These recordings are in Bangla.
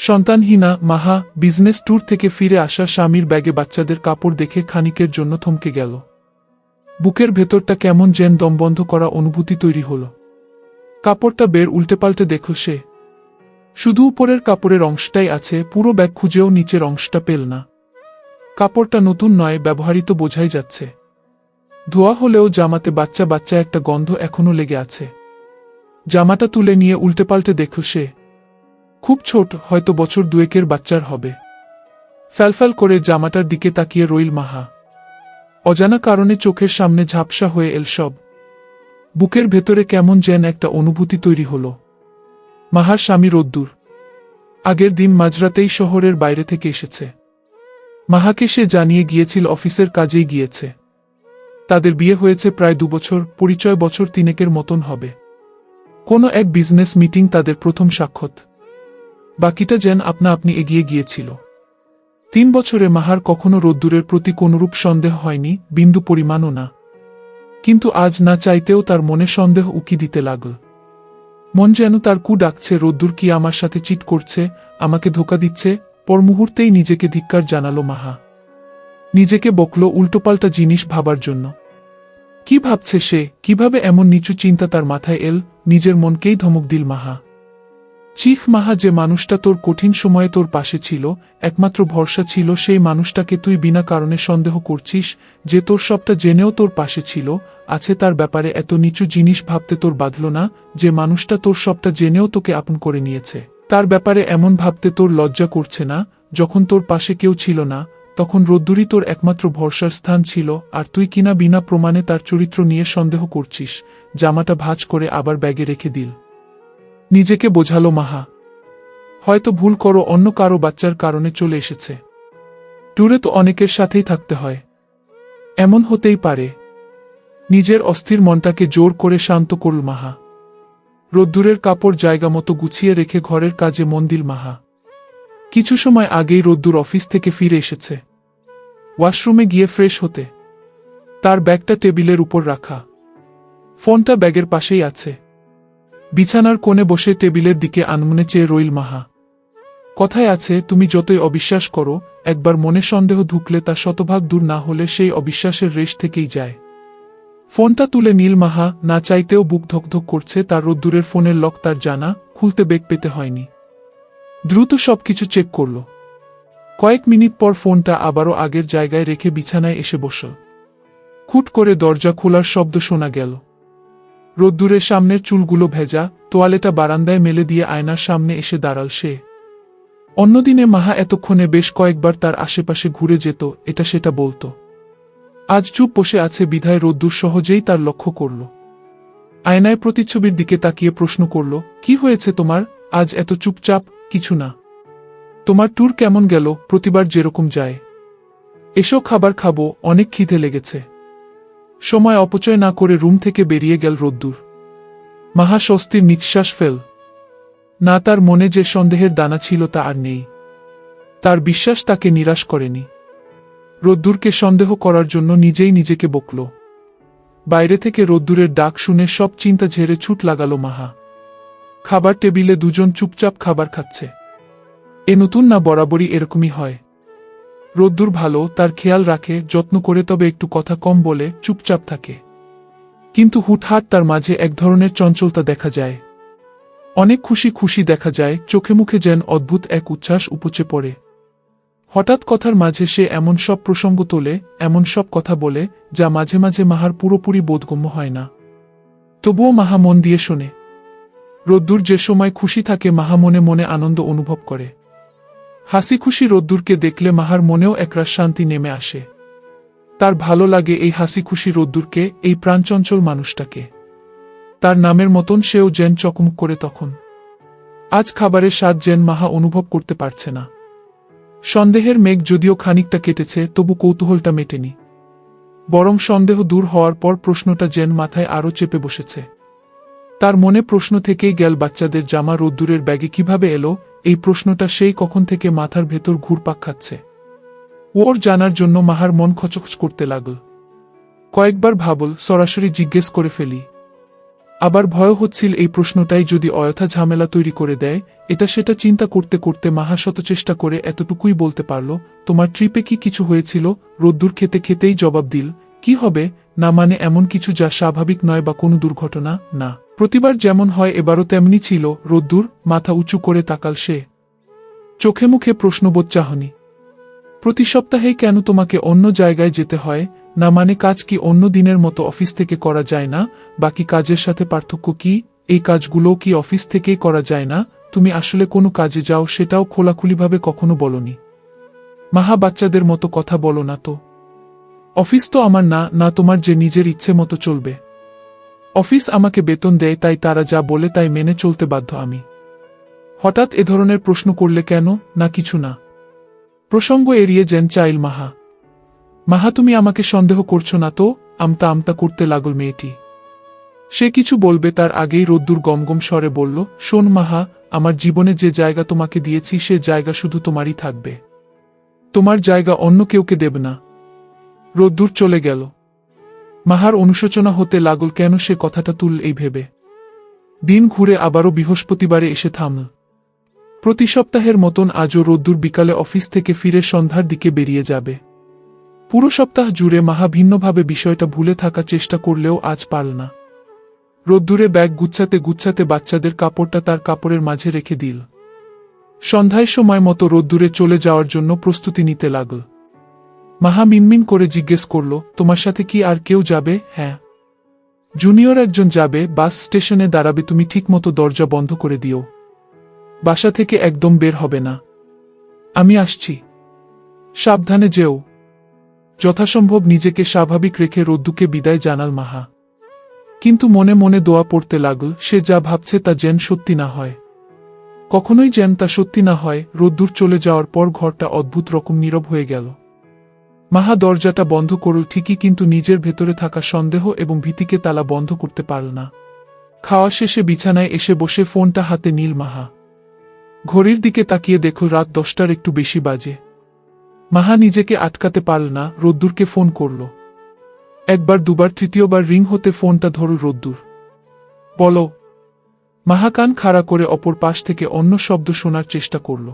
সন্তানহীনা মাহা বিজনেস ট্যুর থেকে ফিরে আসা স্বামীর ব্যাগে বাচ্চাদের কাপড় দেখে খানিকের জন্য থমকে গেল। বুকের ভেতরটা কেমন যেন দমবন্ধ করা অনুভূতি তৈরি হল। কাপড়টা বের উল্টেপাল্টে দেখল সে। শুধু উপরের কাপড়ের অংশটাই আছে, পুরো ব্যাগ খুঁজেও নিচের অংশটা পেল না। কাপড়টা নতুন নয়, ব্যবহৃত বোঝাই যাচ্ছে। ধোয়া হলেও জামাতে বাচ্চা বাচ্চা একটা গন্ধ এখনো লেগে আছে। জামাটা তুলে নিয়ে উল্টেপাল্টে দেখল সে। খুব ছোট, হয়তো বছর দুয়েকের বাচ্চার হবে। ফ্যালফ্যাল করে জামাটার দিকে তাকিয়ে রইল মাহা। অজানা কারণে চোখের সামনে ঝাপসা হয়ে এল সব। বুকের ভেতরে কেমন যেন একটা অনুভূতি তৈরি হল। মাহার স্বামী রোদ্দুর আগের দিন মাঝরাতেই শহরের বাইরে থেকে এসেছে। মাহাকে সে জানিয়ে গিয়েছিল অফিসের কাজেই গিয়েছে। তাদের বিয়ে হয়েছে প্রায় 2 বছর, পরিচয় বছর 3 মতন হবে। কোনো এক বিজনেস মিটিং তাদের প্রথম সাক্ষাৎ। বাকিটা যেন আপনা আপনি এগিয়ে গিয়েছিল। 3 বছরে মাহার কখনো রোদ্দুরের প্রতি কোনরূপ সন্দেহ হয়নি, বিন্দু পরিমাণও না। কিন্তু আজ না চাইতেও তার মনে সন্দেহ উকি দিতে লাগল। মন যেন তার কু ডাকছে, রোদ্দুর কি আমার সাথে চিট করছে, আমাকে ধোকা দিচ্ছে। পর মুহূর্তেই নিজেকে ধিক্কার জানালো মাহা। নিজেকে বকল উল্টোপাল্টা জিনিস ভাবার জন্য। কি ভাবছে সে, কিভাবে এমন নিচু চিন্তা তার মাথায় এল? নিজের মনকেই ধমক দিল মাহা। চিফ মাহা, যে মানুষটা তোর কঠিন সময়ে তোর পাশে ছিল, একমাত্র ভরসা ছিল, সেই মানুষটাকে তুই বিনা কারণে সন্দেহ করছিস। যে তোর সবটা জেনেও তোর পাশে ছিল, আছে, তার ব্যাপারে এত নিচু জিনিস ভাবতে তোর বাধল না? যে মানুষটা তোর সবটা জেনেও তোকে আপন করে নিয়েছে, তার ব্যাপারে এমন ভাবতে তোর লজ্জা করছে না? যখন তোর পাশে কেউ ছিল না, তখন রোদ্দুরই তোর একমাত্র ভরসার স্থান ছিল, আর তুই কিনা বিনা প্রমাণে তার চরিত্র নিয়ে সন্দেহ করছিস। জামাটা ভাঁজ করে আবার ব্যাগে রেখে দিল। নিজেকে বোঝালো মাহা, হয়তো ভুল করো, অন্য কারো বাচ্চার কারণে চলে এসেছে। ট্যুরে তো অনেকের সাথেই থাকতে হয়, এমন হতেই পারে। নিজের অস্থির মনটাকে জোর করে শান্ত করল মাহা। রোদ্দুরের কাপড় জায়গা মতো গুছিয়ে রেখে ঘরের কাজে মন দিল মাহা। কিছু সময় আগেই রোদ্দুর অফিস থেকে ফিরে এসেছে। ওয়াশরুমে গিয়ে ফ্রেশ হতে। তার ব্যাগটা টেবিলের উপর রাখা, ফোনটা ব্যাগের পাশেই আছে। বিছানার কোণে বসে টেবিলের দিকে আনমনে চেয়ে রইল মাহা। কথায় আছে, তুমি যতই অবিশ্বাস করো, একবার মনে সন্দেহ ঢুকলে তা শতভাগ দূর না হলে সেই অবিশ্বাসের রেশ থেকেই যায়। ফোনটা তুলে নীল মাহা, না চাইতেও বুক ধকধক করছে তার। রোদ্দুরের ফোনের লক তার জানা, খুলতে বেগ পেতে হয়নি। দ্রুত সবকিছু চেক করল। কয়েক মিনিট পর ফোনটা আবারও আগের জায়গায় রেখে বিছানায় এসে বসল। খুট করে দরজা খোলার শব্দ শোনা গেল। রোদ্দুরের সামনের চুলগুলো ভেজা, তোয়ালেটা বারান্দায় মেলে দিয়ে আয়নার সামনে এসে দাঁড়াল সে। অন্যদিনে মাহা এতক্ষণে বেশ কয়েকবার তার আশেপাশে ঘুরে যেত, এটা সেটা বলতো। আজ চুপ বসে আছে বিধায় রোদ্দুর সহজেই তার লক্ষ্য করল। আয়নায় প্রতিচ্ছবির দিকে তাকিয়ে প্রশ্ন করল, কি হয়েছে তোমার, আজ এত চুপচাপ? কিছু না। তোমার ট্যুর কেমন গেল? প্রতিবার যেরকম যায়। এসো খাবার খাবো, অনেক খিদে লেগেছে। সময় অপচয় না করে রুম থেকে বেরিয়ে গেল রোদ্দুর। মাহা স্বস্তির নিঃশ্বাস ফেল। না, তার মনে যে সন্দেহের দানা ছিল তা আর নেই। তার বিশ্বাস তাকে নিরাশ করেনি। রোদ্দুরকে সন্দেহ করার জন্য নিজেই নিজেকে বকল। বাইরে থেকে রোদ্দুরের ডাক শুনে সব চিন্তা ঝেড়ে ছুট লাগালো মাহা। খাবার টেবিলে দুজন চুপচাপ খাবার খাচ্ছে। এ নতুন না, বরাবরই এরকমই হয়। রোদ্দুর ভালো, তার খেয়াল রাখে, যত্ন করে, তবে একটু কথা কম বলে, চুপচাপ থাকে। কিন্তু হুটহাট তার মাঝে এক ধরনের চঞ্চলতা দেখা যায়। অনেক খুশি খুশি দেখা যায়, চোখে মুখে যেন অদ্ভুত এক উচ্ছ্বাস উপচে পড়ে। হঠাৎ কথার মাঝে সে এমন সব প্রসঙ্গ তোলে, এমন সব কথা বলে, যা মাঝে মাঝে মাহার পুরোপুরি বোধগম্য হয় না। তবুও মাহা মন দিয়ে শোনে। রোদ্দুর যে সময় খুশি থাকে, মাহা মনে মনে আনন্দ অনুভব করে। হাসি খুশি রোদ্দুরকে দেখলে মাহার মনেও একরাশ শান্তি নেমে আসে। তার ভালো লাগে এই হাসি খুশি রোদ্দুরকে, এই প্রাণচঞ্চল মানুষটাকে। তার নামের মতন সেও যেন চকমক করে তখন। আজ খাবারের স্বাদ যেন মাহা অনুভব করতে পারছে না। সন্দেহের মেঘ যদিও খানিকটা কেটেছে, তবু কৌতূহলটা মেটেনি। বরং সন্দেহ দূর হওয়ার পর প্রশ্নটা যেন মাথায় আরও চেপে বসেছে। তার মনে প্রশ্ন থেকেই গেল, বাচ্চাদের জামা রোদ্দুরের ব্যাগে কিভাবে এলো? এই প্রশ্নটা সেই কখন থেকে মাথার ভেতর ঘুরপাক খাচ্ছে। ওর জানার জন্য মাহার মন খচখচ করতে লাগল। কয়েকবার ভাবল সরাসরি জিজ্ঞেস করে ফেলি। আবার ভয় হচ্ছিল এই প্রশ্নটাই যদি অযথা ঝামেলা তৈরি করে দেয়, এটা সেটা চিন্তা করতে করতে মাহা শত চেষ্টা করে এতটুকুই বলতে পারল, তোমার ট্রিপে কি কিছু হয়েছিল? রোদ্দুর খেতে খেতেই জবাব দিল, কি হবে, না মানে এমন কিছু যা স্বাভাবিক নয় বা কোনো দুর্ঘটনা না। প্রতিবার যেমন হয় এবারও তেমনি ছিল। রোদ্দুর মাথা উঁচু করে তাকাল সে, চোখে মুখে প্রশ্নবোধ চাহনি। প্রতি সপ্তাহেই কেন তোমাকে অন্য জায়গায় যেতে হয়? না মানে কাজ কি অন্য দিনের মতো অফিস থেকে করা যায় না? বাকি কাজের সাথে পার্থক্য কি? এই কাজগুলোও কি অফিস থেকেই করা যায় না? তুমি আসলে কোনো কাজে যাও সেটাও খোলাখুলিভাবে কখনো বলনি। মাহা, বাচ্চাদের মতো কথা বলো না তো। অফিস তো আমার না, না তোমার যে নিজের ইচ্ছে মতো চলবে। অফিস আমাকে বেতন দেয়, তাই তারা যা বলে তাই মেনে চলতে বাধ্য আমি। হঠাৎ এ ধরনের প্রশ্ন করলে কেন? না কিছু না। প্রসঙ্গ এড়িয়ে যেন চাইল মাহা। মাহা, তুমি আমাকে সন্দেহ করছো না তো? আমতা আমতা করতে লাগল মেয়েটি। সে কিছু বলবে তার আগেই রোদ্দুর গমগম স্বরে বলল, শোন মাহা, আমার জীবনে যে জায়গা তোমাকে দিয়েছি সে জায়গা শুধু তোমারই থাকবে। তোমার জায়গা অন্য কেউকে দেব না। রোদ্দুর চলে গেল। মাহার অনুশোচনা হতে লাগল, কেন সে কথাটা তুল এই ভেবে। দিন ঘুরে আবারও বৃহস্পতিবারে এসে থামল। প্রতি সপ্তাহের মতন আজও রোদ্দুর বিকালে অফিস থেকে ফিরে সন্ধ্যার দিকে বেরিয়ে যাবে। পুরো সপ্তাহ জুড়ে মাহা ভিন্নভাবে বিষয়টা ভুলে থাকার চেষ্টা করলেও আজ পারল না। রোদ্দুরে ব্যাগ গুচ্ছাতে গুচ্ছাতে বাচ্চাদের কাপড়টা তার কাপড়ের মাঝে রেখে দিল। সন্ধ্যায় সময় মতো রোদ্দুরে চলে যাওয়ার জন্য প্রস্তুতি নিতে লাগল। মাহা মিনমিন করে জিজ্ঞেস করল, তোমার সাথে কি আর কেউ যাবে? হ্যাঁ, জুনিয়র একজন যাবে, বাস স্টেশনে দাঁড়াবে, তুমি ঠিকমতো দরজা বন্ধ করে দিও। বাসা থেকে একদম বের হবে না। আমি আসছি। সাবধানে যেও। যথাসম্ভব নিজেকে স্বাভাবিক রেখে রোদ্দুকে বিদায় জানাল মাহা। কিন্তু মনে মনে দোয়া পড়তে লাগল, সে যা ভাবছে তা যেন সত্যি না হয়। কখনোই যেন তা সত্যি না হয়। রোদ্দুর চলে যাওয়ার পর ঘরটা অদ্ভুত রকম নীরব হয়ে গেল। মাহা দরজাটা বন্ধ করল ঠিকই, কিন্তু নিজের ভেতরে থাকা সন্দেহ এবং ভীতিকে তালা বন্ধ করতে পারল না। খাওয়া শেষে বিছানায় এসে বসে ফোনটা হাতে নিল মাহা। ঘড়ির দিকে তাকিয়ে দেখল রাত 10টার একটু বেশি বাজে। মাহা নিজেকে আটকাতে পারল না, রোদ্দুরকে ফোন করল। একবার দুবার, তৃতীয়বার রিং হতে ফোনটা ধরল রোদ্দুর। বলো। মাহা কান খাড়া করে অপর পাশ থেকে অন্য শব্দ শোনার চেষ্টা করল।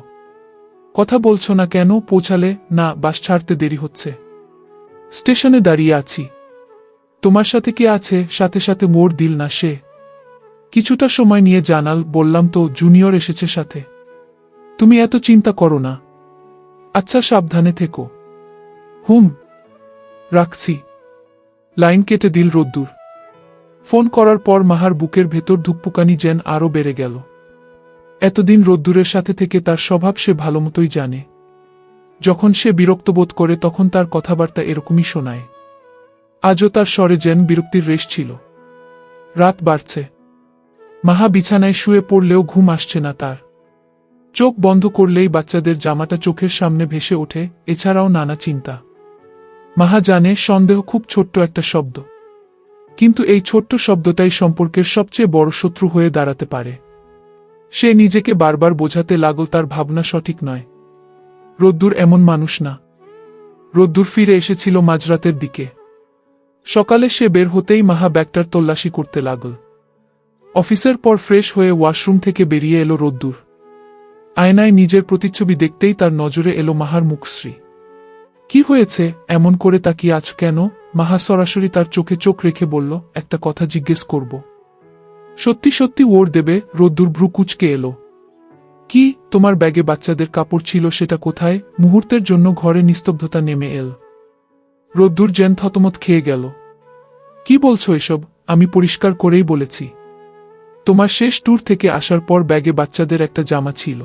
কথা বলছো না কেন? পৌঁছালে? না, বাস ছাড়তে দেরি হচ্ছে। স্টেশনে দাঁড়িয়ে আছি। তোমার সাথে কে আছে? সাথে সাথে মোড় দিল না সে। কিছুটা সময় নিয়ে জানাল, বললাম তো জুনিয়র এসেছে সাথে। তুমি এত চিন্তা করো না। আচ্ছা, সাবধানে থেকো। হুম, রাখছি। লাইন কেটে দিল রোদ্দুর। ফোন করার পর মাহার বুকের ভেতর ধুকপুকানি যেন আরও বেড়ে গেল। এতদিন রোদ্দুরের সাথে থেকে তার স্বভাব সে ভালোমতোই জানে। যখন সে বিরক্ত বোধ করে তখন তার কথাবার্তা এরকমই শোনায়। আজও তার স্বরে যেন বিরক্তির রেশ ছিল। রাত বাড়ছে। মাহা বিছানায় শুয়ে পড়লেও ঘুম আসছে না তার। চোখ বন্ধ করলেই বাচ্চাদের জামাটা চোখের সামনে ভেসে ওঠে, এছাড়াও নানা চিন্তা। মাহা জানে সন্দেহ খুব ছোট্ট একটা শব্দ, কিন্তু এই ছোট্ট শব্দটাই সম্পর্কের সবচেয়ে বড় শত্রু হয়ে দাঁড়াতে পারে। সে নিজেকে বারবার বোঝাতে লাগল তার ভাবনা সঠিক নয়। রোদ্দুর এমন মানুষ না। রোদ্দুর ফিরে এসেছিল মাঝরাতের দিকে। সকালে সে বের হতেই মাহা ব্যাগটার তল্লাশি করতে লাগল। অফিসের পর ফ্রেশ হয়ে ওয়াশরুম থেকে বেরিয়ে এলো রোদ্দুর। আয়নায় নিজের প্রতিচ্ছবি দেখতেই তার নজরে এলো মাহার মুখশ্রী। কি হয়েছে? এমন করে তাকিয়ে আছো কেন? মাহা সরাসরি তার চোখে চোখ রেখে বলল, একটা কথা জিজ্ঞেস করব। সত্যি সত্যি ওর দেবে? রোদ্দুর ভ্রু কুঁচকে এলো। কি? তোমার ব্যাগে বাচ্চাদের কাপড় ছিল, সেটা কোথায়? মুহূর্তের জন্য ঘরে নিস্তব্ধতা নেমে এল। রোদ্দুর যেন থতমত খেয়ে গেল। কি বলছো এসব? আমি পরিষ্কার করেই বলেছি। তোমার শেষ ট্যুর থেকে আসার পর ব্যাগে বাচ্চাদের একটা জামা ছিল।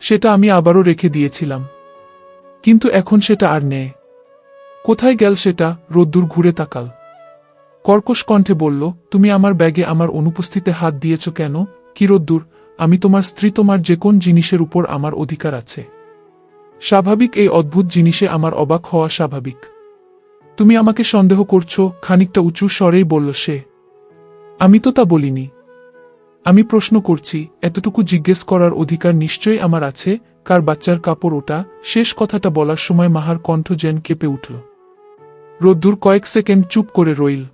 সেটা আমি আবারও রেখে দিয়েছিলাম, কিন্তু এখন সেটা আর নেই। কোথায় গেল সেটা? রোদ্দুর ঘুরে তাকাল। কর্কশ কণ্ঠে বলল, তুমি আমার ব্যাগে আমার অনুপস্থিতিতে হাত দিয়েছ কেন? কি রোদ্দুর, আমি তোমার স্ত্রী, তোমার যে কোন জিনিসের উপর আমার অধিকার আছে। স্বাভাবিক এই অদ্ভুত জিনিসে আমার অবাক হওয়া স্বাভাবিক। তুমি আমাকে সন্দেহ করছো? খানিকটা উঁচু স্বরেই বলল সে। আমি তো তা বলিনি। আমি প্রশ্ন করছি, এতটুকু জিজ্ঞেস করার অধিকার নিশ্চয়ই আমার আছে। কার বাচ্চার কাপড় ওটা? শেষ কথাটা বলার সময় মাহার কণ্ঠ যেন কেঁপে উঠল। রোদ্দুর কয়েক সেকেন্ড চুপ করে রইল।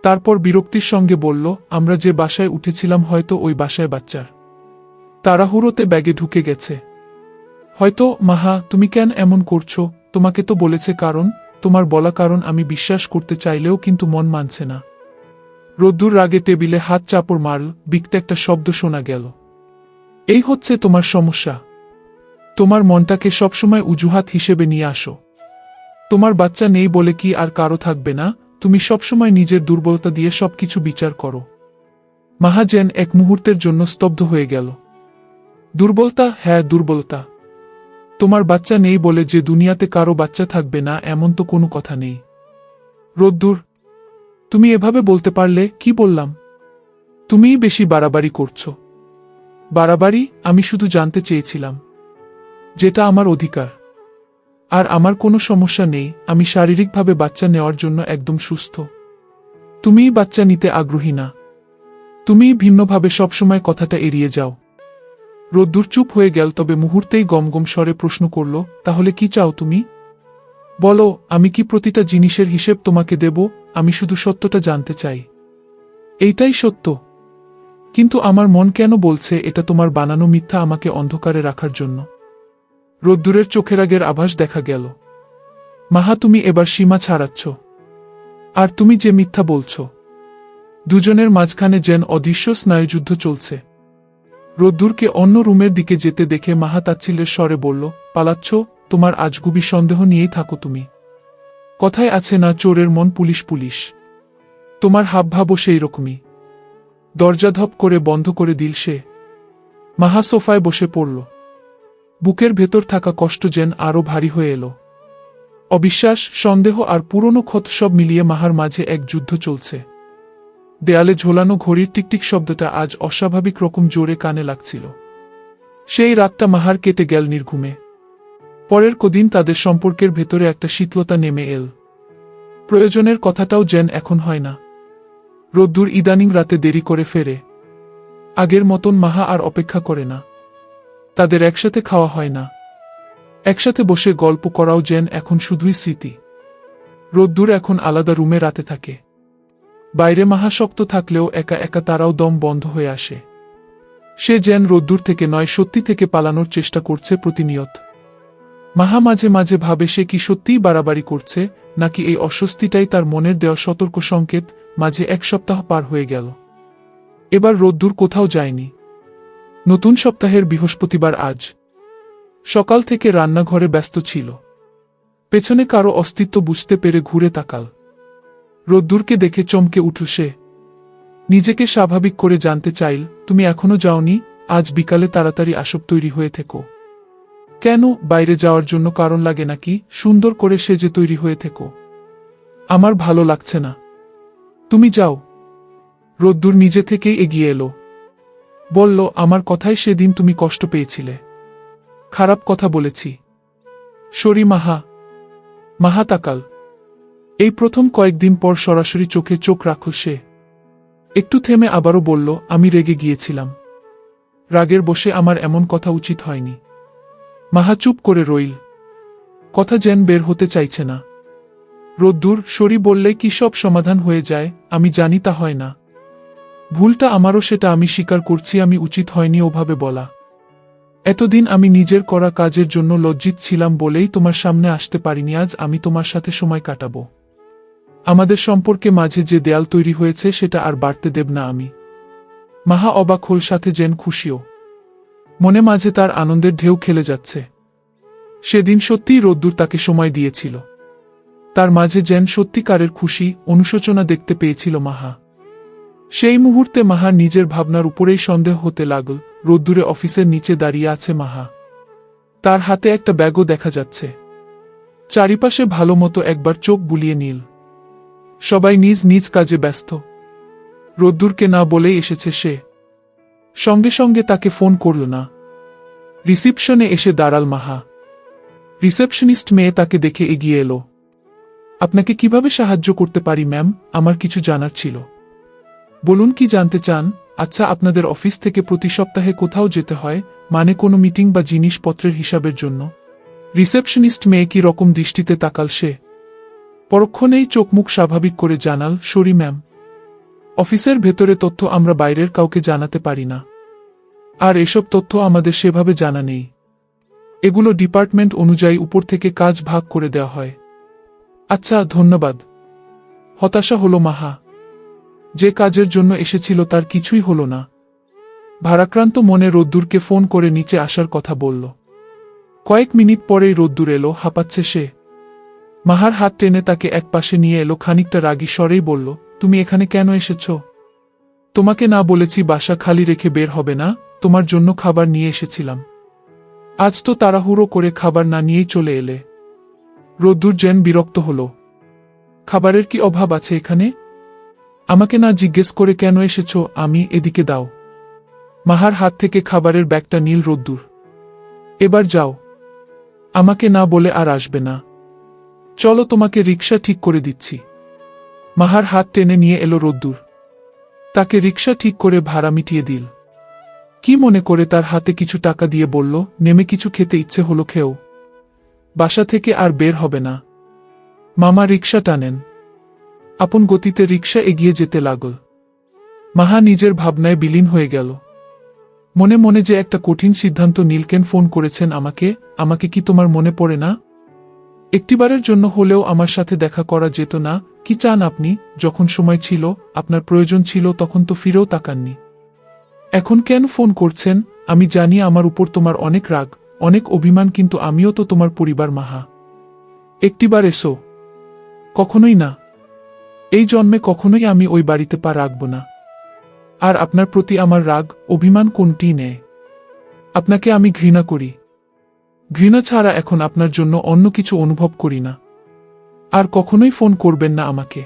তারপর বিরক্তির সঙ্গে বলল, আমরা যে বাসায় উঠেছিলাম হয়তো ওই বাসায় বাচ্চার। তাড়াহুড়োতে ব্যাগে ঢুকে গেছে। হয়তো মাহা তুমি কেন এমন করছো, তোমাকে তো বলেছে কারণ, তোমার বলা কারণ আমি বিশ্বাস করতে চাইলেও কিন্তু মন মানছে না। রোদ্দুর রাগে টেবিলে হাত চাপড় মারল, বিকটা একটা শব্দ শোনা গেল। এই হচ্ছে তোমার সমস্যা। তোমার মনটাকে সবসময় অজুহাত হিসেবে নিয়ে আসো। তোমার বাচ্চা নেই বলে কি আর কারো থাকবে না, তুমি সবসময় নিজের দুর্বলতা দিয়ে সবকিছু বিচার করো। মাহা যেন এক মুহূর্তের জন্য স্তব্ধ হয়ে গেল। দুর্বলতা? হ্যাঁ, দুর্বলতা। তোমার বাচ্চা নেই বলে যে দুনিয়াতে কারো বাচ্চা থাকবে না এমন তো কোনো কথা নেই। রোদ্দুর, তুমি এভাবে বলতে পারলে? কি বললাম? তুমিই বেশি বাড়াবাড়ি করছো। বাড়াবাড়ি? আমি শুধু জানতে চেয়েছিলাম, যেটা আমার অধিকার। আর আমার কোনো সমস্যা নেই, আমি শারীরিকভাবে বাচ্চা নেওয়ার জন্য একদম সুস্থ। তুমিই বাচ্চা নিতে আগ্রহী না। তুমিই ভিন্নভাবে সবসময় কথাটা এড়িয়ে যাও। রোদ্দুর চুপ হয়ে গেল, তবে মুহূর্তেই গমগম স্বরে প্রশ্ন করল, তাহলে কি চাও তুমি? বলো, আমি কি প্রতিটা জিনিসের হিসেব তোমাকে দেব? আমি শুধু সত্যটা জানতে চাই। এইটাই সত্য। কিন্তু আমার মন কেন বলছে এটা তোমার বানানো মিথ্যা, আমাকে অন্ধকারে রাখার জন্য। রোদ্দুরের চোখের আগের আভাস দেখা গেল। মাহা, তুমি এবার সীমা ছাড়াচ্ছ। আর তুমি যে মিথ্যা বলছ। দুজনের মাঝখানে যেন অদৃশ্য স্নায়ুযুদ্ধ চলছে। রোদ্দুরকে অন্য রুমের দিকে যেতে দেখে মাহা তাচ্ছিল্যের স্বরে বলল, পালাচ্ছ? তোমার আজগুবি সন্দেহ নিয়েই থাকো তুমি। কথায় আছে না, চোরের মন পুলিশ পুলিশ। তোমার হাবভাবও সেই রকমই। দরজা ধপ করে বন্ধ করে দিল সে। মাহা সোফায় বসে পড়ল। বুকের ভেতর থাকা কষ্ট যেন আরও ভারী হয়ে এলো। অবিশ্বাস, সন্দেহ আর পুরনো ক্ষত সব মিলিয়ে মাহার মাঝে এক যুদ্ধ চলছে। দেয়ালে ঝোলানো ঘড়ির টিকটিক শব্দটা আজ অস্বাভাবিক রকম জোরে কানে লাগছিল। সেই রাতটা মাহার কেটে গেল নির্ঘুমে। পরের কদিন তাদের সম্পর্কের ভেতরে একটা শীতলতা নেমে এল। প্রয়োজনের কথাটাও যেন এখন হয় না। রোদ্দুর ইদানিং রাতে দেরি করে ফেরে। আগের মতন মাহা আর অপেক্ষা করে না। তাদের একসাথে খাওয়া হয় না। একসাথে বসে গল্প করাও যেন এখন শুধুই স্মৃতি। রোদ্দুর এখন আলাদা রুমে রাতে থাকে। বাইরে মাহা শক্ত থাকলেও একা একা তারাও দম বন্ধ হয়ে আসে। সে যেন রোদ্দুর থেকে নয়, সত্যি থেকে পালানোর চেষ্টা করছে প্রতিনিয়ত। মাহা মাঝে মাঝে ভাবে সে কি সত্যিই বাড়াবাড়ি করছে, নাকি এই অস্বস্তিটাই তার মনের দেওয়া সতর্ক সংকেত। মাঝে এক সপ্তাহ পার হয়ে গেল। এবার রোদ্দুর কোথাও যায়নি। নতুন সপ্তাহের বৃহস্পতিবার আজ। সকাল থেকে রান্নাঘরে ব্যস্ত ছিল। পেছনে কারো অস্তিত্ব বুঝতে পেরে ঘুরে তাকাল। রোদ্দুরকে দেখে চমকে উঠল সে। নিজেকে স্বাভাবিক করে জানতে চাইল, তুমি এখনো যাওনি? আজ বিকালে তাড়াতাড়ি আসব, তৈরি হয়ে থেকো। কেন, বাইরে যাওয়ার জন্য কারণ লাগে নাকি? সুন্দর করে সেজে তৈরি হয়ে থেকো। আমার ভালো লাগছে না। তুমি যাও। রোদ্দুর নিজে থেকেই এগিয়ে এলো। বলল, আমার কথায় সেদিন তুমি কষ্ট পেয়েছিলে। খারাপ কথা বলেছি? সরি মাহা। মাহা তাকাল। এই প্রথম কয়েকদিন পর সরাসরি চোখে চোখ রাখল সে। একটু থেমে আবারও বলল, আমি রেগে গিয়েছিলাম। রাগের বসে আমার এমন কথা উচিত হয়নি। মাহা চুপ করে রইল। কথা যেন বের হতে চাইছে না। রোদ্দুর, সরি বললে কি সব সমাধান হয়ে যায়? আমি জানি তা হয় না। ভুলটা আমারও, সেটা আমি স্বীকার করছি। আমি উচিত হয়নি ওভাবে বলা। এতদিন আমি নিজের করা কাজের জন্য লজ্জিত ছিলাম বলেই তোমার সামনে আসতে পারিনি। আজ আমি তোমার সাথে সময় কাটাবো। আমাদের সম্পর্কে মাঝে যে দেয়াল তৈরি হয়েছে সেটা আর বাড়তে দেব না আমি। মাহা অবাক হল, সাথে যেন খুশিও। মনে মাঝে তার আনন্দের ঢেউ খেলে যাচ্ছে। সেদিন সত্যিই রোদ্দুর তাকে সময় দিয়েছিল। তার মাঝে যেন সত্যিকারের খুশি, অনুশোচনা দেখতে পেয়েছিল মাহা। সেই মুহূর্তে মাহার নিজের ভাবনার উপরেই সন্দেহ হতে লাগল। রোদ্দুরে অফিসের নিচে দাঁড়িয়ে আছে মাহা। তার হাতে একটা ব্যাগও দেখা যাচ্ছে। চারিপাশে ভালো মতো একবার চোখ বুলিয়ে নিল। সবাই নিজ নিজ কাজে ব্যস্ত। রোদ্দুরকে না বলেই এসেছে সে। সঙ্গে সঙ্গে তাকে ফোন করল না। রিসিপশনে এসে দাঁড়াল মাহা। রিসেপশনিস্ট মেয়ে তাকে দেখে এগিয়ে এলো। আপনাকে কিভাবে সাহায্য করতে পারি ম্যাম? আমার কিছু জানার ছিল। বলুন, কি জানতে চান? আচ্ছা, আপনাদের অফিস থেকে প্রতি সপ্তাহে কোথাও যেতে হয়, মানে কোনো মিটিং বা জিনিসপত্রের হিসাবের জন্য? রিসেপশনিস্ট মেয়ে কি রকম দৃষ্টিতে তাকাল সে। পরক্ষণেই চোখমুখ স্বাভাবিক করে জানাল, সরি ম্যাম। অফিসের ভেতরে তথ্য আমরা বাইরের কাউকে জানাতে পারি না। আর এসব তথ্য আমাদের সেভাবে জানা নেই। এগুলো ডিপার্টমেন্ট অনুযায়ী উপর থেকে কাজ ভাগ করে দেওয়া হয়। আচ্ছা, ধন্যবাদ। হতাশা হলো মাহা। যে কাজের জন্য এসেছিল তার কিছুই হলো না। ভারাক্রান্ত মনে রোদ্দুরকে ফোন করে নিচে আসার কথা বলল। কয়েক মিনিট পরেই রোদ্দুর এলো, হাঁপাচ্ছে সে। মাহার হাত টেনে তাকে এক পাশে নিয়ে এলো, খানিকটা রাগী স্বরেই বলল, তুমি এখানে কেন এসেছ? তোমাকে না বলেছি বাসা খালি রেখে বের হবে না? তোমার জন্য খাবার নিয়ে এসেছিলাম। আজ তো তাড়াহুড়ো করে খাবার না নিয়েই চলে এলে। রোদ্দুর যেন বিরক্ত হল। খাবারের কি অভাব আছে এখানে? আমাকে না জিজ্ঞেস করে কেন এসেছ? আমি এদিকে দাও। মাহার হাত থেকে খাবারের ব্যাগটা নীল রোদ্দুর। এবার যাও। আমাকে না বলে আর আসবে না। চলো, তোমাকে রিকশা ঠিক করে দিচ্ছি। মাহার হাত টেনে নিয়ে এলো রোদ্দুর। তাকে রিকশা ঠিক করে ভাড়া মিটিয়ে দিল। কি মনে করে তার হাতে কিছু টাকা দিয়ে বলল, নেমে কিছু খেতে ইচ্ছে হলো, খেও। বাসা থেকে আর বের হবে না। মামা রিকশা টানেন। আপন গতিতে রিকশা এগিয়ে যেতে লাগল। মাহা নিজের ভাবনায় বিলীন হয়ে গেল। মনে মনে যে একটা কঠিন সিদ্ধান্ত নীলকেন ফোন করেছেন আমাকে, আমাকে কি তোমার মনে পড়ে না? একটিবারের জন্য হলেও আমার সাথে দেখা করা যেত না? কি চান আপনি? যখন সময় ছিল, আপনার প্রয়োজন ছিল, তখন তো ফিরেও তাকাননি। এখন কেন ফোন করছেন? আমি জানি আমার উপর তোমার অনেক রাগ, অনেক অভিমান, কিন্তু আমিও তো তোমার পরিবার মাহা। একটিবার এসো। কখনোই না। এই জন্মে কখনোই আমি ওই বাড়িতে পা রাখব না। আর আপনার প্রতি আমার রাগ, অভিমান কোনটিই নেই। আপনাকে আমি ঘৃণা করি। ঘৃণা ছাড়া এখন আপনার জন্য অন্য কিছু অনুভব করি না। আর কখনোই ফোন করবেন না আমাকে।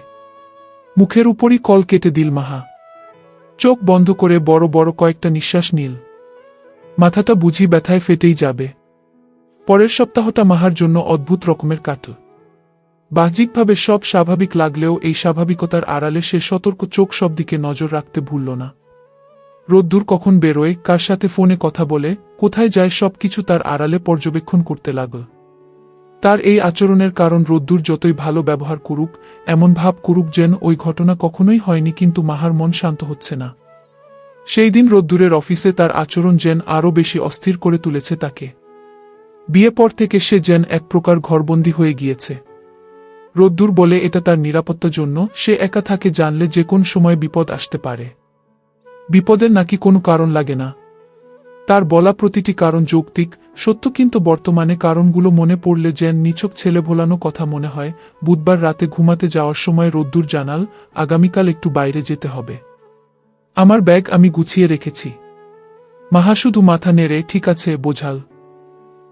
মুখের উপরই কল কেটে দিল মাহা। চোখ বন্ধ করে বড় বড় কয়েকটা নিঃশ্বাস নিল। মাথাটা বুঝি ব্যথায় ফেটেই যাবে। পরের সপ্তাহটা মাহার জন্য অদ্ভুত রকমের কাটল। বাহ্যিকভাবে সব স্বাভাবিক লাগলেও এই স্বাভাবিকতার আড়ালে সে সতর্ক চোখ সব দিকে নজর রাখতে ভুলল না। রোদ্দুর কখন বেরোয়, কার সাথে ফোনে কথা বলে, কোথায় যায়, সবকিছু তার আড়ালে পর্যবেক্ষণ করতে লাগল। তার এই আচরণের কারণ রোদ্দুর যতই ভালো ব্যবহার করুক, এমন ভাব করুক যেন ওই ঘটনা কখনোই হয়নি, কিন্তু মাহার মন শান্ত হচ্ছে না। সেই দিন রোদ্দুরের অফিসে তার আচরণ যেন আরও বেশি অস্থির করে তুলেছে তাকে। বিয়ে পর থেকে সে যেন এক প্রকার ঘরবন্দি হয়ে গিয়েছে। রোদ্দুর বলে এটা তার নিরাপত্তার জন্য, সে একা থাকে, জানলে যে কোন সময় বিপদ আসতে পারে। বিপদের নাকি কোনো কারণ লাগে না। তার বলা প্রতিটি কারণ যৌক্তিক, সত্য, কিন্তু বর্তমানে কারণগুলো মনে পড়লে যেন নিছক ছেলে ভোলানো কথা মনে হয়। বুধবার রাতে ঘুমাতে যাওয়ার সময় রোদ্দুর জানাল, আগামীকাল একটু বাইরে যেতে হবে। আমার ব্যাগ আমি গুছিয়ে রেখেছি। মাহা শুধু মাথা নেড়ে ঠিক আছে বোঝাল।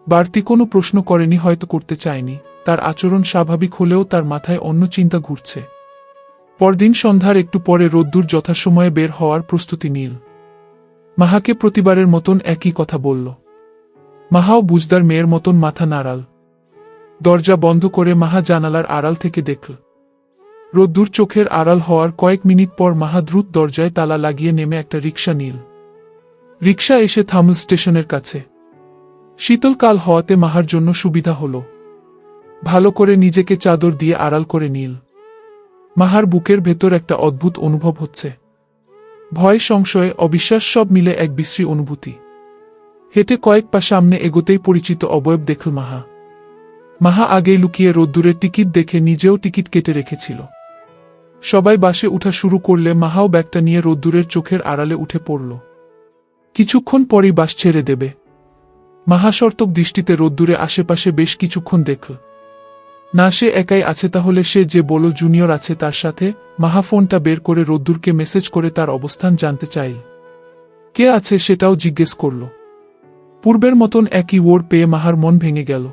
বাড়তি কোনো প্রশ্ন করেনি, হয়তো করতে চায়নি। তার আচরণ স্বাভাবিক হলেও তার মাথায় অন্য চিন্তা ঘুরছে। পরদিন সন্ধ্যার একটু পরে রোদ্দুর যথাসময়ে বের হওয়ার প্রস্তুতি নিল। মাহাকে প্রতিবারের মতন একই কথা বলল। মাহাও বুঝদার মেয়ের মতন মাথা নাড়াল। দরজা বন্ধ করে মাহা জানালার আড়াল থেকে দেখল। রোদ্দুর চোখের আড়াল হওয়ার কয়েক মিনিট পর মাহা দ্রুত দরজায় তালা লাগিয়ে নেমে একটা রিকশা নিল। রিকশা এসে থামল স্টেশনের কাছে। শীতলকাল হওয়াতে মাহার জন্য সুবিধা হল। ভালো করে নিজেকে চাদর দিয়ে আড়াল করে নিল। মাহার বুকের ভেতর একটা অদ্ভুত অনুভব হচ্ছে। ভয়, সংশয়, অবিশ্বাস, সব মিলে এক বিশ্রী অনুভূতি। হেঁটে কয়েক পা সামনে এগোতেই পরিচিত অবয়ব দেখল মাহা। মাহা আগেই লুকিয়ে রোদ্দুরের টিকিট দেখে নিজেও টিকিট কেটে রেখেছিল। সবাই বাসে উঠা শুরু করলে মাহাও ব্যাগটা নিয়ে রোদ্দুরের চোখের আড়ালে উঠে পড়ল। কিছুক্ষণ পরই বাস ছেড়ে দেবে। মাহা সর্তক দৃষ্টিতে রোদ্দুরে আশেপাশে বেশ কিছুক্ষণ দেখল। না সে একাই আছে, তাহলে সে যে বলো জুনিয়র আছে তার সাথে। মাহা ফোনটা বের করে রোদ্দুরকে মেসেজ করে তার অবস্থান জানতে চাইল। কে আছে সেটাও জিজ্ঞেস করল। পূর্বের মতন একই ওর পেয়ে মাহার মন ভেঙে গেল।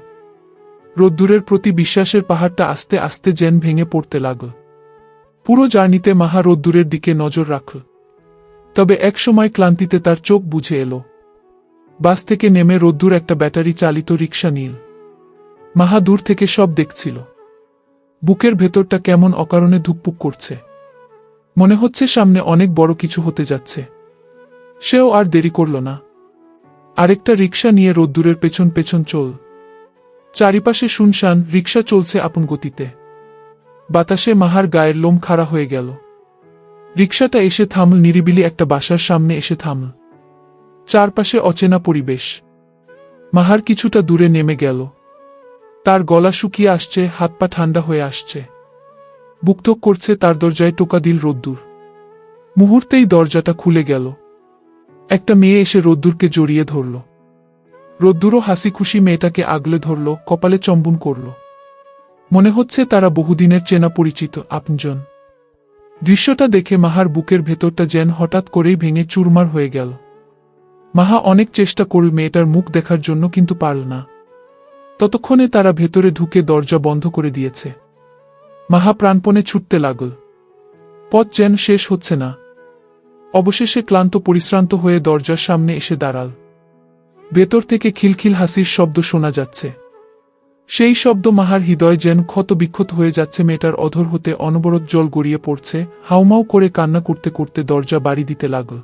রোদ্দুরের প্রতি বিশ্বাসের পাহাড়টা আস্তে আস্তে যেন ভেঙে পড়তে লাগল। পুরো জার্নিতে মাহা রোদ্দুরের দিকে নজর রাখল। তবে একসময় ক্লান্তিতে তার চোখ বুঝে এলো। বাস থেকে নেমে রোদ্দুর একটা ব্যাটারি চালিত রিকশা নিল। মাহা দূর থেকে সব দেখছিল। বুকের ভেতরটা কেমন অকারণে ধুকপুক করছে। মনে হচ্ছে সামনে অনেক বড় কিছু হতে যাচ্ছে। সেও আর দেরি করল না। আরেকটা রিকশা নিয়ে রোদ্দুরের পেছন পেছন চল। চারিপাশে শুনশান, রিকশা চলছে আপন গতিতে। বাতাসে মাহার গায়ের লোম খাড়া হয়ে গেল। রিকশাটা এসে থামল নিরিবিলি একটা বাসার সামনে এসে থামল। চারপাশে অচেনা পরিবেশ। মাহার কিছুটা দূরে নেমে গেল। তার গলা শুকিয়ে আসছে, হাত পা ঠান্ডা হয়ে আসছে। বুকটক করছে, তার দরজায় টোকা দিল রোদ্দুর। মুহূর্তেই দরজাটা খুলে গেল। একটা মেয়ে এসে রোদ্দুরকে জড়িয়ে ধরল। রোদ্দুরও হাসি খুশি মেয়েটাকে আগলে ধরল, কপালে চম্বন করল। মনে হচ্ছে তারা বহুদিনের চেনা পরিচিত আপনজন। দৃশ্যটা দেখে মাহার বুকের ভেতরটা যেন হঠাৎ করেই ভেঙে চুরমার হয়ে গেল। মাহা অনেক চেষ্টা করল মেয়েটার মুখ দেখার জন্য, কিন্তু পারল না। ততক্ষণে তারা ভেতরে ঢুকে দরজা বন্ধ করে দিয়েছে। মাহা প্রাণপণে ছুটতে লাগল। পথ যেন শেষ হচ্ছে না। অবশেষে ক্লান্ত পরিশ্রান্ত হয়ে দরজার সামনে এসে দাঁড়াল। ভেতর থেকে খিলখিল হাসির শব্দ শোনা যাচ্ছে। সেই শব্দ মাহার হৃদয় যেন ক্ষত বিক্ষত হয়ে যাচ্ছে। মেয়েটার অধর হতে অনবরত জল গড়িয়ে পড়ছে। হাউমাউ করে কান্না করতে করতে দরজা বাড়ি দিতে লাগল।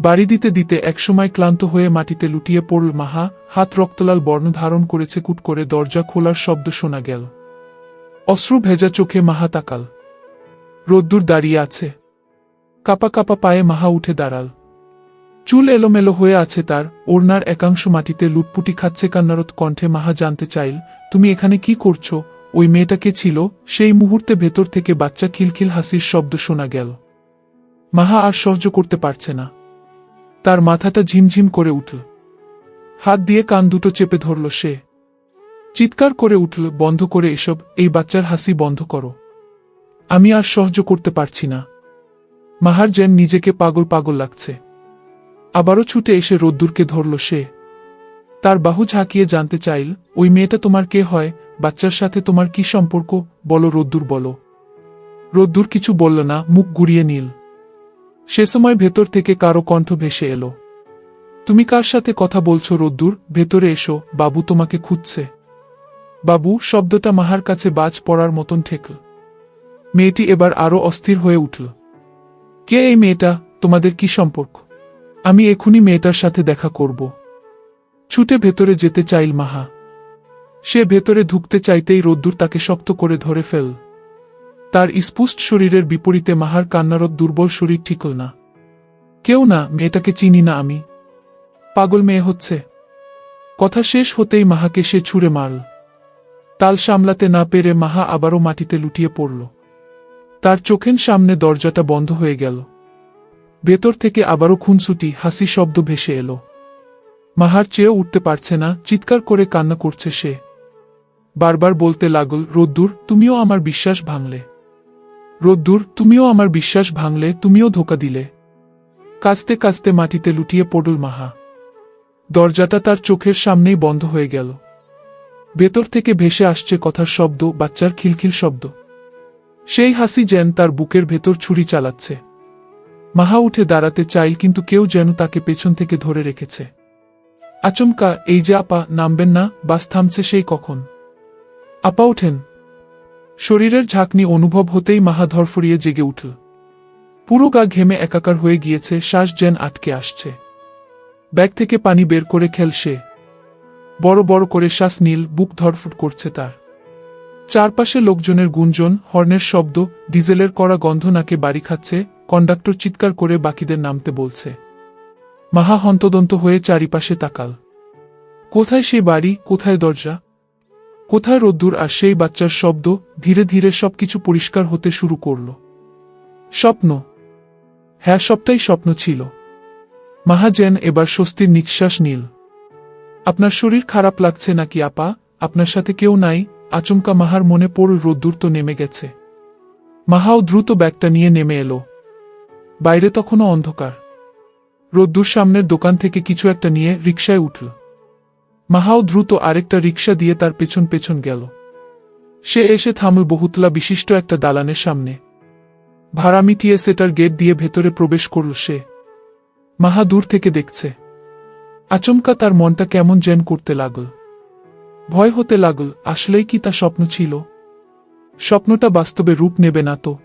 বাড়ি দিতে দিতে একসময় ক্লান্ত হয়ে মাটিতে লুটিয়ে পড়ল মাহা। হাত রক্তলাল বর্ণ ধারণ করেছে। কুট করে দরজা খোলার শব্দ শোনা গেল। অশ্রু ভেজা চোখে মাহা তাকাল। রোদ্দুর দাঁড়িয়ে আছে। কাপা কাপা পায়ে মাহা উঠে দাঁড়াল। চুল এলোমেলো হয়ে আছে তার, ওড়নার একাংশ মাটিতে লুটপুটি খাচ্ছে। কান্নারত কণ্ঠে মাহা জানতে চাইল, তুমি এখানে কি করছো? ওই মেয়েটা কে ছিল? সেই মুহূর্তে ভেতর থেকে বাচ্চা খিলখিল হাসির শব্দ শোনা গেল। মাহা আর সহ্য করতে পারছে না। তার মাথাটা ঝিমঝিম করে উঠল। হাত দিয়ে কান দুটো চেপে ধরল সে। চিৎকার করে উঠল, বন্ধ করে এসব, এই বাচ্চার হাসি বন্ধ করো। আমি আর সহ্য করতে পারছি না। মাহার যেন নিজেকে পাগল পাগল লাগছে। আবারও ছুটে এসে রোদ্দুরকে ধরল সে। তার বাহু ঝাঁকিয়ে জানতে চাইল, ওই মেয়েটা তোমার কে হয়? বাচ্চার সাথে তোমার কি সম্পর্ক? বলো রোদ্দুর, বলো। রোদ্দুর কিছু বলল না, মুখ ঘুরিয়ে নিল। সে সময় ভেতর থেকে কারো কণ্ঠ ভেসে এলো। তুমি কার সাথে কথা বলছো রোদ্দুর? ভেতরে এসো, বাবু তোমাকে খুঁজছে। বাবু শব্দটা মাহার কাছে বাজ পড়ার মতন ঠেকল। মেয়েটি এবার আরো অস্থির হয়ে উঠল। কে এই মেয়েটা? তোমাদের কি সম্পর্ক? আমি এখনই মেয়েটার সাথে দেখা করব। ছুটে ভেতরে যেতে চাইল মাহা। সে ভেতরে ঢুকতে চাইতেই রোদ্দুর তাকে শক্ত করে ধরে ফেল। তার স্পুষ্ট শরীরের বিপরীতে মাহার কান্নারত দুর্বল শরীর ঠিকল না। কেউ না, মেয়েটাকে চিনি না আমি। পাগল মেয়ে হচ্ছে। কথা শেষ হতেই মাহাকে সে ছুঁড়ে মারল। তাল সামলাতে না পেরে মাহা আবারও মাটিতে লুটিয়ে পড়ল। তার চোখের সামনে দরজাটা বন্ধ হয়ে গেল। ভেতর থেকে আবারও খুনসুটি হাসি শব্দ ভেসে এলো। মাহার চেয়েও উঠতে পারছে না, চিৎকার করে কান্না করছে সে। বারবার বলতে লাগল, রোদ্দুর তুমিও আমার বিশ্বাস ভাঙলে। রোদ্দুর তুমিও আমার বিশ্বাস ভাঙলে, তুমিও ধোঁকা দিলে। কাঁচতে কাঁচতে মাটিতে লুটিয়ে পড়ল মাহা। দরজাটা তার চোখের সামনেই বন্ধ হয়ে গেল। ভেতর থেকে ভেসে আসছে কথার শব্দ, বাচ্চার খিলখিল শব্দ। সেই হাসি যেন তার বুকের ভেতর ছুরি চালাচ্ছে। মাহা উঠে দাঁড়াতে চাইল, কিন্তু কেউ যেন তাকে পেছন থেকে ধরে রেখেছে। আচমকা, এই যে আপা, নামবেন না? বাস থামছে সেই কখন। আপা ওঠেন। শরীরের ঝাঁকনি অনুভব হতেই মাহা ধরফরিয়ে জেগে উঠল। পুরো গা ঘেমে একাকার হয়ে গিয়েছে, শ্বাস যেন আটকে আসছে। ব্যাগ থেকে পানি বের করে খেল সে। বড় বড় করে শ্বাস নীল, বুক ধরফুট করছে তার। চারপাশে লোকজনের গুঞ্জন, হর্নের শব্দ, ডিজেলের কড়া গন্ধ নাকে বাড়ি খাচ্ছে। কন্ডাক্টর চিৎকার করে বাকিদের নামতে বলছে। মাহা হন্তদন্ত হয়ে চারিপাশে তাকাল। কোথায় সেই বাড়ি? কোথায় দরজা? কোথায় রোদ্দুর আর সেই বাচ্চার শব্দ? ধীরে ধীরে সবকিছু পরিষ্কার হতে শুরু করল। স্বপ্ন। হ্যাঁ, সবটাই স্বপ্ন ছিল। মাহা যেন এবার স্বস্তির নিঃশ্বাস নিল। আপনার শরীর খারাপ লাগছে নাকি আপা? আপনার সাথে কেউ নাই? আচমকা মাহার মনে পড়ল রোদ্দুর তো নেমে গেছে। মাহাও দ্রুত ব্যাগটা নিয়ে নেমে এলো। বাইরে তখনও অন্ধকার। রোদ্দুর সামনের দোকান থেকে কিছু একটা নিয়ে রিকশায় উঠল। মাহাও দ্রুত আরেকটা রিকশা দিয়ে তার পেছন পেছন গেল। সে এসে থামল বহুতলা বিশিষ্ট একটা দালানের সামনে। ভাড়া মিটিয়ে সেটার গেট দিয়ে ভেতরে প্রবেশ করল সে। মাহা দূর থেকে দেখছে। আচমকা তার মনটা কেমন যেন করতে লাগল। ভয় হতে লাগল, আসলেই কি তা স্বপ্ন ছিল? স্বপ্নটা বাস্তবে রূপ নেবে না তো?